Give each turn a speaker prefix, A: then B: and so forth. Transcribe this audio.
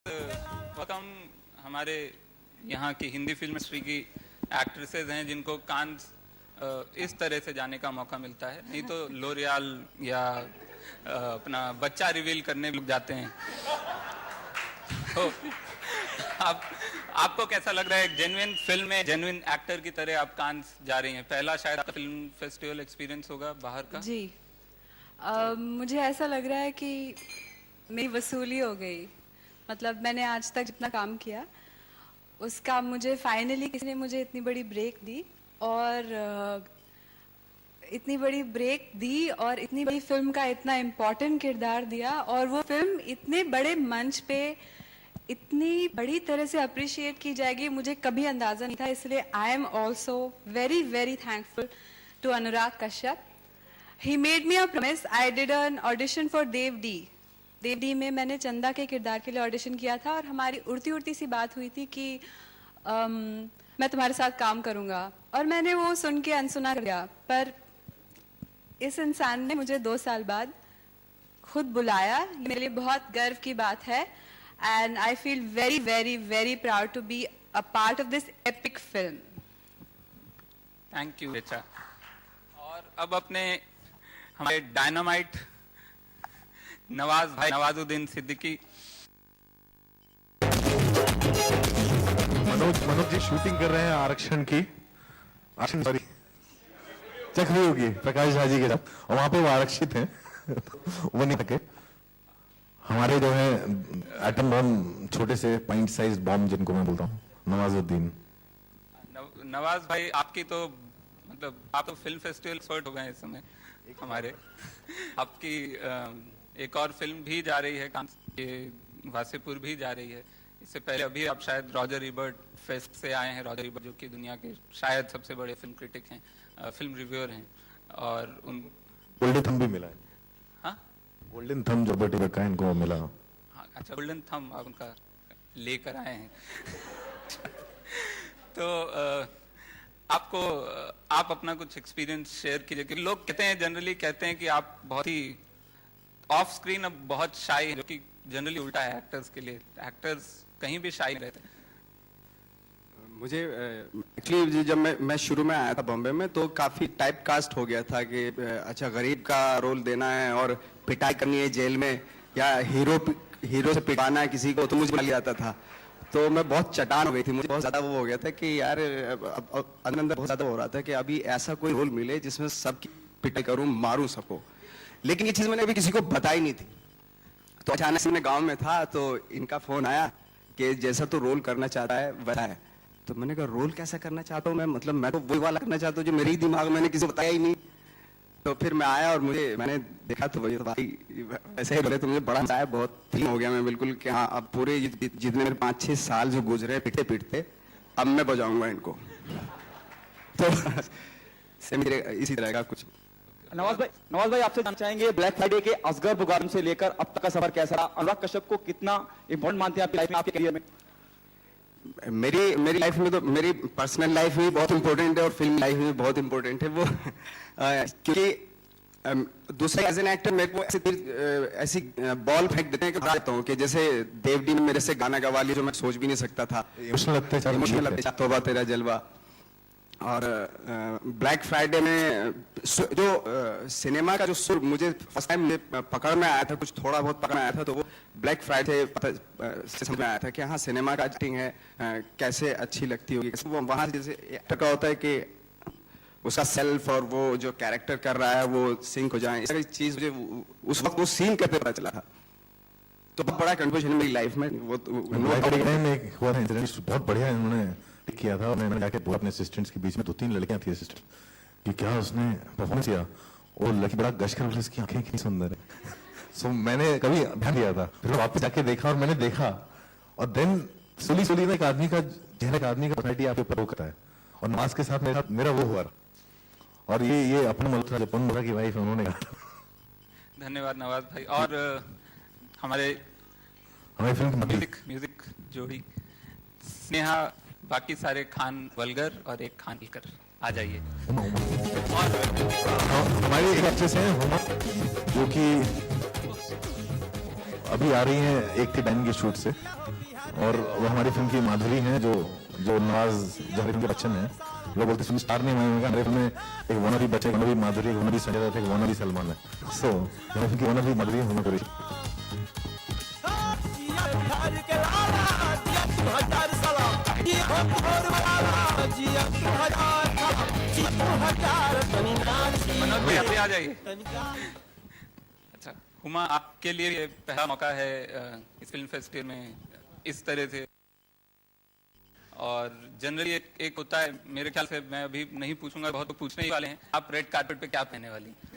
A: बहुत हम हमारे यहाँ की हिंदी फिल्म इंडस्ट्री की एक्ट्रेसेस हैं जिनको कांस इस तरह से जाने का मौका मिलता है, नहीं तो लोरियाल या अपना बच्चा रिवील करने लोग जाते हैं। तो आपको कैसा लग रहा है, एक जेन्युइन फिल्म में जेन्युइन एक्टर की तरह आप कांस जा रही हैं? पहला शायद आपका फिल्म फेस्टिवल एक्सपीरियंस होगा बाहर का।
B: जी मुझे ऐसा लग रहा है कि मेरी वसूली हो गई। मतलब मैंने आज तक जितना काम किया उसका मुझे फाइनली किसी ने मुझे इतनी बड़ी ब्रेक दी और इतनी बड़ी ब्रेक दी और इतनी बड़ी फिल्म का इतना इम्पोर्टेंट किरदार दिया, और वो फिल्म इतने बड़े मंच पे इतनी बड़ी तरह से अप्रिशिएट की जाएगी मुझे कभी अंदाजा नहीं था। इसलिए I am also very very thankful to Anurag Kashyap. He made me a promise. I did an audition for Dev D में मैंने चंदा के किरदार के लिए ऑडिशन किया था और हमारी उड़ती उड़ती सी बात हुई थी कि मैं तुम्हारे साथ काम करूंगा, और मैंने वो सुन के अनसुना कर दिया। पर इस इंसान ने मुझे 2 साल बाद खुद बुलाया, मेरे लिए बहुत गर्व की बात है। And I feel very very very proud to be a part of this epic film.
A: Thank you Richa. और अब अपने हमारे डायनामाइट नवाजुद्दीन सिद्दीकी।
C: मनोज जी शूटिंग कर रहे हैं आरक्षण सॉरी चक हुई होगी प्रकाश झा जी के साथ, और वहां पे वो आरक्षित हैं वो नहीं सके। हमारे जो है एटम बम, छोटे से पॉइंट साइज बॉम्ब जिनको मैं बोलता हूँ, नवाजुद्दीन।
A: नवाज भाई आपकी तो मतलब आप तो फिल्म फेस्टिवल एक्सपर्ट हो गए इस समय हमारे। आपकी एक और फिल्म भी जा रही है, वासेपुर भी जा रही है। इससे पहले अभी आप शायद रॉजर इबर्ट फेस्ट से आए हैं। रॉजर इबर्ट जो कि दुनिया के शायद सबसे बड़े फिल्म क्रिटिक हैं, फिल्म रिव्यूअर हैं, और उन
C: गोल्डन थंब भी मिला है।
A: हाँ,
C: गोल्डन थंब जो बटी का इनको मिला।
A: हाँ, अच्छा, गोल्डन थंब आप उनका लेकर आए हैं। तो आपको आप अपना कुछ एक्सपीरियंस शेयर कीजिए कि लोग कहते हैं, जनरली कहते हैं कि आप बहुत ही ऑफ स्क्रीन अब बहुत शाई है, जो कि जनरली उल्टा है एक्टर्स के लिए। एक्टर्स कहीं भी शाई रहते हैं।
D: मुझे एक्चुअली जब मैं शुरू में आया था बॉम्बे में तो काफी टाइप कास्ट हो गया था कि अच्छा गरीब का रोल देना है और पिटाई करनी है जेल में, या हीरो से पिटाना है किसी को, तो मुझे मिल जाता था। तो मैं बहुत चटान हो गई थी, मुझे बहुत ज्यादा वो हो गया था कि यार अंदर बहुत ज्यादा हो रहा था कि अभी ऐसा कोई रोल मिले जिसमें सबकी पिटाई करूं, मारूं सबको। लेकिन ये चीज मैंने अभी किसी को बताई नहीं थी। तो अचानक से मैं गांव में था तो इनका फोन आया कि जैसा तो रोल करना चाहता है वैसा है। तो मैंने कहा रोल कैसा करना चाहता हूँ मैं, मतलब मैं तो वही वाला करना चाहता हूँ जो मेरे ही दिमाग में, मैंने किसी को बताया ही नहीं। तो फिर मैं आया और मैंने देखा तो वही भाई ऐसे ही बोले, तो मुझे बड़ा मजा आया, बहुत फीलिंग हो गया मैं बिल्कुल कि हाँ अब पूरे जितने मेरे 5-6 साल जो गुजरे पीटते पीटते अब मैं बजाऊंगा इनको। तो इसी तरह का कुछ।
E: नवाज भाई आपसे जानना चाहेंगे, ब्लैक फ्राइडे के असगर बुगारम से लेकर अब तक का सफर कैसा रहा? अनुराग कश्यप को कितना इंपॉर्टेंट मानते हैं आपकी लाइफ में, आपके करियर में?
D: मेरी लाइफ में तो मेरी पर्सनल लाइफ भी बहुत इंपॉर्टेंट है और फिल्म लाइफ भी बहुत इंपॉर्टेंट है वो। क्योंकि दूसरा एज एन एक्टर मेरे को ऐसी बॉल फेंक देते हैं कि बताता हूँ कि जैसे देवडी ने मेरे से गाना गवा लिया जो मैं सोच भी नहीं सकता था।
C: इमोशनल लगते हैं,
D: तौबा तेरा जलवा। और ब्लैक फ्राइडे में जो सिनेमा का जो सुर मुझे फर्स्ट टाइम पकड़ में आया था, कुछ थोड़ा बहुत पकड़ में आया था, तो वो ब्लैक फ्राइडे से समझ में आया था कि हाँ सिनेमा का एक्टिंग है, कैसे अच्छी लगती होगी। वो वहाँ जैसे एक्टर का होता है कि उसका सेल्फ और वो जो कैरेक्टर कर रहा है वो सिंक हो जाए, इस चीज मुझे उस वक्त वो सीन करते पता चला था। तो बहुत बड़ा कंट्रीब्यूशन है मेरी लाइफ में वो।
C: बहुत बढ़िया इन्होंने किया था। मैंने जाके बोला अपने असिस्टेंट्स के बीच में, 2-3 लड़कियां थी असिस्टेंट, कि क्या उसने परफॉर्मेंस किया, और लकी बड़ा गश कर उसकी आंखें कितनी सुंदर है। सो मैंने कभी ध्यान दिया था, फिर वापस जाके देखा और मैंने देखा, और देन सुली में एक आदमी का चेहरा, एक आदमी का पर्सनैलिटी आपके ऊपर वो करता है, और नवाज के साथ मेरा वो हुआ। और ये अपना मल्होत्रा जो पन की वाइफ है उन्होंने कहा।
A: धन्यवाद नवाज भाई। और हमारी फिल्म म्यूजिक जोड़ी स्नेहा, बाकी सारे खान वलगर और एक खान इलकर, आ जाइए।
C: और हमारी एक एक्ट्रेस है हुमा, जो कि अभी आ रही हैं, एक थी डाइन के शूट से, और वो हमारी फिल्म की माधुरी हैं, जो जो नवाज जो हमारी फिल्म के बच्चन हैं। लोग बोलते फिल्म स्टार नहीं बनेगा, हमारे फिल्म में एक वनरी बच्चे, एक वनरी माधुरी, एक वनरी संजय दत्त, एक वनरी सलमान है। सो हमारी फिल्म की वनरी माधुरी होना करी।
A: मनोज भाई आप भी आ जाइए। अच्छा हुमा, आपके लिए ये पहला मौका है इस फिल्म फेस्टिवल में इस तरह से, और जनरली एक होता है, मेरे ख्याल से मैं अभी नहीं पूछूंगा, बहुत लोग पूछने ही वाले हैं, आप रेड कार्पेट पे क्या पहनने वाली हैं?